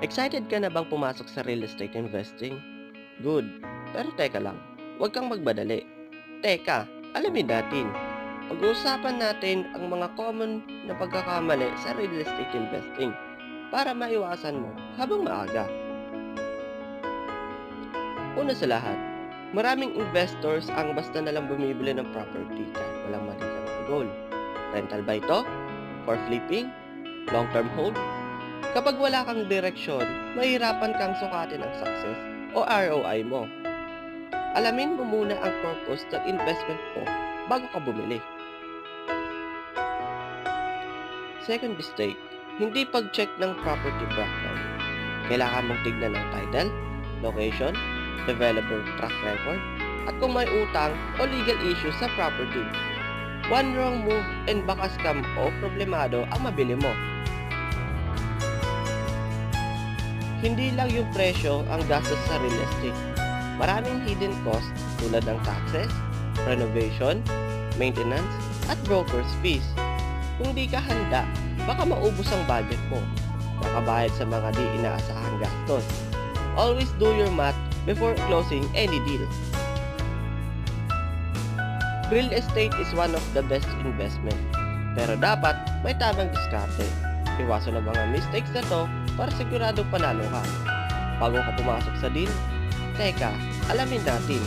Excited ka na bang pumasok sa real estate investing? Good. Pero teka lang, huwag kang magmadali. Teka, alamin natin. Pag-uusapan natin ang mga common na pagkakamali sa real estate investing para maiwasan mo habang maaga. Una sa lahat, maraming investors ang basta nalang bumibili ng property kahit walang malinaw na goal. Rental ba ito? For flipping? Long-term hold? Kapag wala kang direksyon, mahirapan kang sukatin ang success o ROI mo. Alamin mo muna ang purpose ng investment mo bago ka bumili. Second mistake, hindi pag-check ng property background. Kailangan mong tignan ang title, location, developer track record, at kung may utang o legal issue sa property. One wrong move and baka scam o problemado ang mabili mo. Hindi lang yung presyo ang gastos sa real estate. Maraming hidden costs tulad ng taxes, renovation, maintenance, at broker's fees. Kung di ka handa, baka maubos ang budget mo. Makabayad sa mga di inaasahang gastos. Always do your math before closing any deal. Real estate is one of the best investment. Pero dapat may tamang diskarte. Iwasan ang mga mistakes na to para siguradong panalo ka. Bago ka pumasok sa deal, teka, alamin natin